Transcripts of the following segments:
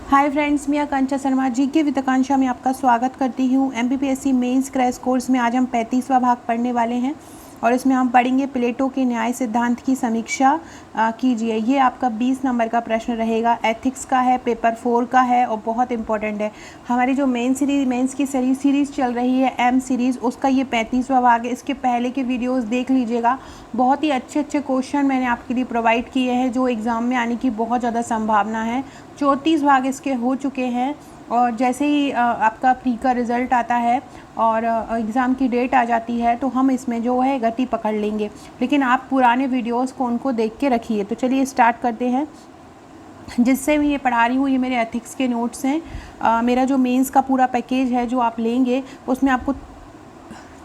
Hi friends, मैं आकांक्षा Sharma GK with आकांक्षा में आपका स्वागत करती हूँ। एमपीपीएससी मेंस क्रैश कोर्स में आज हम 35वां भाग पढ़ने वाले हैं और इसमें हम पढ़ेंगे प्लेटो के न्याय सिद्धांत की समीक्षा कीजिए। ये आपका 20 नंबर का प्रश्न रहेगा। एथिक्स का है, पेपर 4 का है और बहुत इंपॉर्टेंट है। हमारी जो मेंस की सीरीज़ चल रही है एम सीरीज़, उसका ये 35वां भाग है। इसके पहले के वीडियोस देख लीजिएगा। बहुत ही अच्छे अच्छे क्वेश्चन मैंने आपके लिए प्रोवाइड किए हैं जो एग्ज़ाम में आने की बहुत ज़्यादा संभावना है। 34 भाग इसके हो चुके हैं और जैसे ही आपका प्री का रिज़ल्ट आता है और एग्ज़ाम की डेट आ जाती है तो हम इसमें जो है गति पकड़ लेंगे। लेकिन आप पुराने वीडियोस को उनको देख के रखिए। तो चलिए स्टार्ट करते हैं। जिससे मैं ये पढ़ा रही हूँ ये मेरे एथिक्स के नोट्स हैं। मेरा जो मेंस का पूरा पैकेज है जो आप लेंगे उसमें आपको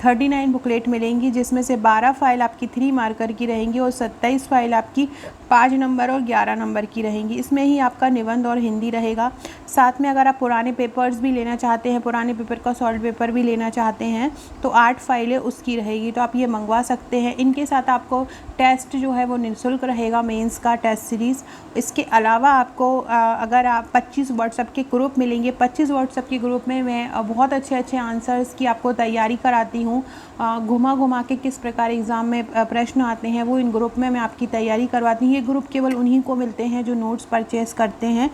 39 बुकलेट मिलेंगी, जिसमें से 12 फाइल आपकी 3 मार्कर की रहेंगी और 27 फाइल आपकी 5 नंबर और 11 नंबर की रहेंगी। इसमें ही आपका निबंध और हिंदी रहेगा। साथ में अगर आप पुराने पेपर्स भी लेना चाहते हैं, पुराने पेपर का सॉल्व पेपर भी लेना चाहते हैं तो 8 फाइलें उसकी रहेगी, तो आप ये मंगवा सकते हैं। इनके साथ आपको टेस्ट जो है वो निःशुल्क रहेगा, मेंस का टेस्ट सीरीज़। इसके अलावा आपको अगर आप 25 व्हाट्सएप के ग्रुप मिलेंगे। 25 व्हाट्सएप के ग्रुप में मैं बहुत अच्छे अच्छे आंसर्स की आपको तैयारी कराती हूँ। घुमा घुमा के किस प्रकार एग्ज़ाम में प्रश्न आते हैं वो इन ग्रुप में मैं आपकी तैयारी करवाती हूँ। ये ग्रुप केवल उन्हीं को मिलते हैं जो नोट्स परचेस करते हैं,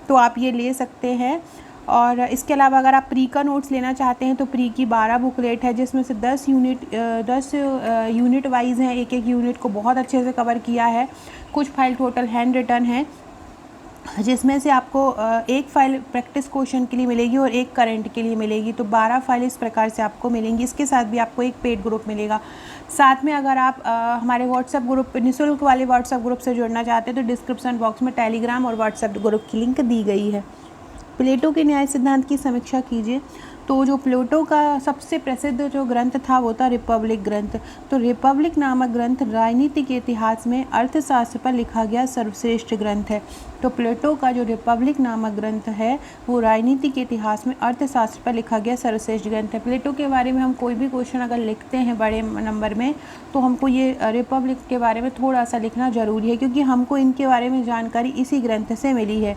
तो आप ये ले सकते हैं। और इसके अलावा अगर आप प्री का नोट्स लेना चाहते हैं तो प्री की 12 बुकलेट है, जिसमें से 10 यूनिट वाइज हैं। एक एक यूनिट को बहुत अच्छे से कवर किया है। कुछ फाइल टोटल हैंड रिटन है, जिसमें से आपको एक फ़ाइल प्रैक्टिस क्वेश्चन के लिए मिलेगी और एक करंट के लिए मिलेगी। तो 12 फाइल इस प्रकार से आपको मिलेंगी। इसके साथ भी आपको एक पेड ग्रुप मिलेगा। साथ में अगर आप हमारे व्हाट्सएप ग्रुप निःशुल्क वाले व्हाट्सएप ग्रुप से जुड़ना चाहते हैं तो डिस्क्रिप्शन बॉक्स में टेलीग्राम और व्हाट्सएप ग्रुप की लिंक दी गई है। प्लेटो के न्याय सिद्धांत की समीक्षा कीजिए। तो जो प्लेटो का सबसे प्रसिद्ध जो ग्रंथ था वो था रिपब्लिक ग्रंथ। तो रिपब्लिक नामक ग्रंथ राजनीति के इतिहास में अर्थशास्त्र पर लिखा गया सर्वश्रेष्ठ ग्रंथ है। तो प्लेटो का जो रिपब्लिक नामक ग्रंथ है वो राजनीति के इतिहास में अर्थशास्त्र पर लिखा गया सर्वश्रेष्ठ ग्रंथ है। प्लेटो के बारे में हम कोई भी क्वेश्चन अगर लिखते हैं बड़े नंबर में तो हमको ये रिपब्लिक के बारे में थोड़ा सा लिखना ज़रूरी है, क्योंकि हमको इनके बारे में जानकारी इसी ग्रंथ से मिली है।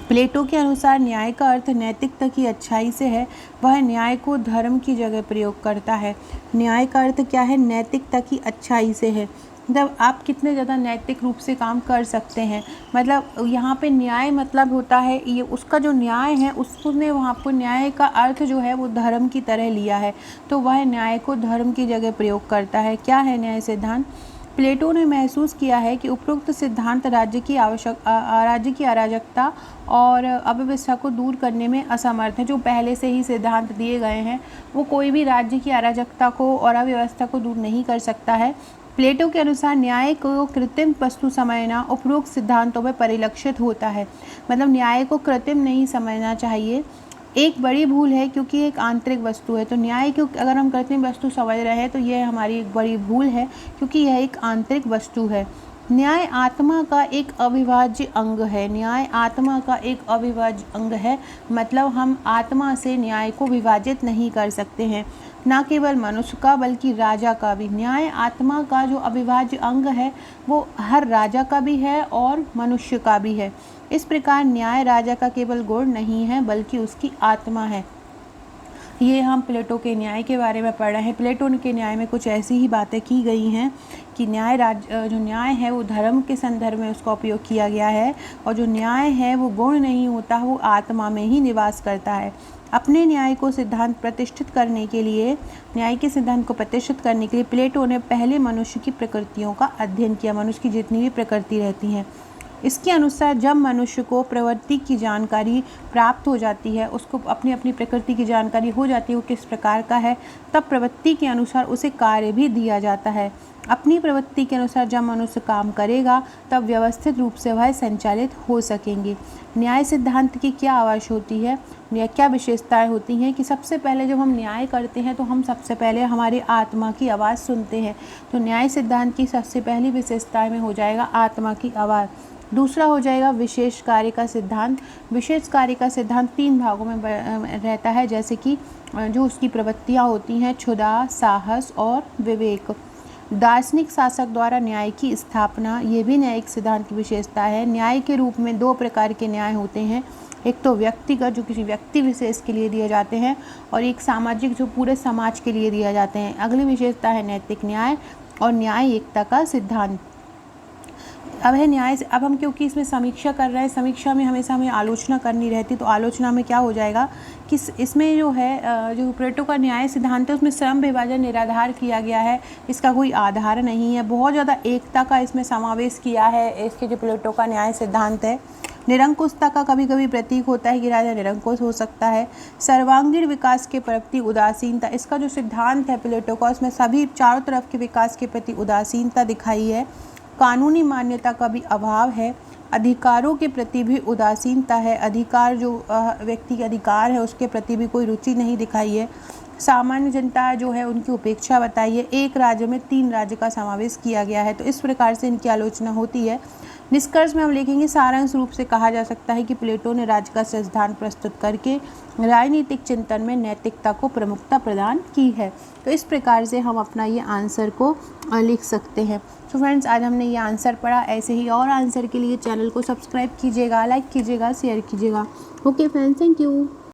प्लेटो के अनुसार न्याय का अर्थ नैतिकता की अच्छाई से है। वह न्याय को धर्म की जगह प्रयोग करता है। न्याय का अर्थ क्या है? नैतिकता की अच्छाई से है। मतलब आप कितने ज़्यादा नैतिक रूप से काम कर सकते हैं। मतलब यहाँ पे न्याय मतलब होता है ये उसका जो न्याय है उसने वहाँ पर न्याय का अर्थ जो है वो धर्म की तरह लिया है। तो वह न्याय को धर्म की जगह प्रयोग करता है। क्या है न्याय सिद्धांत? प्लेटो ने महसूस किया है कि उपरोक्त सिद्धांत राज्य की अराजकता और अव्यवस्था को दूर करने में असमर्थ है। जो पहले से ही सिद्धांत दिए गए हैं वो कोई भी राज्य की अराजकता को और अव्यवस्था को दूर नहीं कर सकता है। प्लेटो के अनुसार न्याय को कृत्रिम वस्तु समझना उपरोक्त सिद्धांतों में परिलक्षित होता है। मतलब न्याय को कृत्रिम नहीं समझना चाहिए। एक बड़ी भूल है क्योंकि एक आंतरिक वस्तु है। तो न्याय को अगर हम कृत्रिम वस्तु समझ रहे हैं तो यह हमारी एक बड़ी भूल है, क्योंकि यह एक आंतरिक वस्तु है। न्याय आत्मा का एक अविभाज्य अंग है। न्याय आत्मा का एक अविभाज्य अंग है, मतलब हम आत्मा से न्याय को विभाजित नहीं कर सकते हैं। न केवल मनुष्य का बल्कि राजा का भी। न्याय आत्मा का जो अविभाज्य अंग है वो हर राजा का भी है और मनुष्य का भी है। इस प्रकार न्याय राजा का केवल गुण नहीं है बल्कि उसकी आत्मा है। ये हम प्लेटो के न्याय के बारे में पढ़ रहे हैं। प्लेटो के न्याय में कुछ ऐसी ही बातें की गई हैं कि जो न्याय है वो धर्म के संदर्भ में उसका उपयोग किया गया है, और जो न्याय है वो गुण नहीं होता, वो आत्मा में ही निवास करता है। अपने न्याय को सिद्धांत प्रतिष्ठित करने के लिए न्याय के सिद्धांत को प्रतिष्ठित करने के लिए प्लेटो ने पहले मनुष्य की प्रकृतियों का अध्ययन किया। मनुष्य की जितनी भी प्रकृति रहती हैं, इसके अनुसार जब मनुष्य को प्रवृत्ति की जानकारी प्राप्त हो जाती है, उसको अपनी अपनी प्रकृति की जानकारी हो जाती है वो किस प्रकार का है, तब प्रवृत्ति के अनुसार उसे कार्य भी दिया जाता है। अपनी प्रवृत्ति के अनुसार जब मनुष्य काम करेगा तब व्यवस्थित रूप से वह संचालित हो सकेंगे। न्याय सिद्धांत की क्या आवाज़ होती है या क्या विशेषताएं होती हैं कि सबसे पहले जब हम न्याय करते हैं तो हम सबसे पहले हमारी आत्मा की आवाज़ सुनते हैं। तो न्याय सिद्धांत की सबसे पहली विशेषताएं में हो जाएगा आत्मा की आवाज़। दूसरा हो जाएगा विशेष कार्य का सिद्धांत। विशेष कार्य का सिद्धांत 3 भागों में रहता है, जैसे कि जो उसकी प्रवृत्तियाँ होती हैं, क्षुधा, साहस और विवेक। दार्शनिक शासक द्वारा न्याय की स्थापना, ये भी न्यायिक सिद्धांत की विशेषता है। न्याय के रूप में दो प्रकार के न्याय होते हैं, एक तो व्यक्तिगत जो किसी व्यक्ति विशेष के लिए दिए जाते हैं, और एक सामाजिक जो पूरे समाज के लिए दिए जाते हैं। अगली विशेषता है नैतिक न्याय और न्याय एकता का सिद्धांत। अब है न्याय से, अब हम क्योंकि इसमें समीक्षा कर रहे हैं, समीक्षा में हमेशा हमें आलोचना करनी रहती, तो आलोचना में क्या हो जाएगा कि इसमें जो है जो प्लेटो का न्याय सिद्धांत है उसमें श्रम विभाजन निराधार किया गया है, इसका कोई आधार नहीं है। बहुत ज़्यादा एकता का इसमें समावेश किया है इसके जो प्लेटो का न्याय सिद्धांत है। निरंकुशता का कभी कभी प्रतीक होता है कि राजा निरंकुश हो सकता है। सर्वांगीण विकास के प्रति उदासीनता, इसका जो सिद्धांत है प्लेटो का उसमें सभी चारों तरफ के विकास के प्रति उदासीनता दिखाई है। कानूनी मान्यता का भी अभाव है। अधिकारों के प्रति भी उदासीनता है, अधिकार जो व्यक्ति के अधिकार है उसके प्रति भी कोई रुचि नहीं दिखाई है। सामान्य जनता जो है उनकी उपेक्षा बताई है। एक राज्य में 3 राज्य का समावेश किया गया है, तो इस प्रकार से इनकी आलोचना होती है। निष्कर्ष में हम लिखेंगे, सारांश रूप से कहा जा सकता है कि प्लेटो ने राज्य का सिद्धांत प्रस्तुत करके राजनीतिक चिंतन में नैतिकता को प्रमुखता प्रदान की है। तो इस प्रकार से हम अपना ये आंसर को लिख सकते हैं। तो फ्रेंड्स, आज हमने ये आंसर पढ़ा। ऐसे ही और आंसर के लिए चैनल को सब्सक्राइब कीजिएगा, लाइक कीजिएगा, शेयर कीजिएगा। Okay friends, thank you.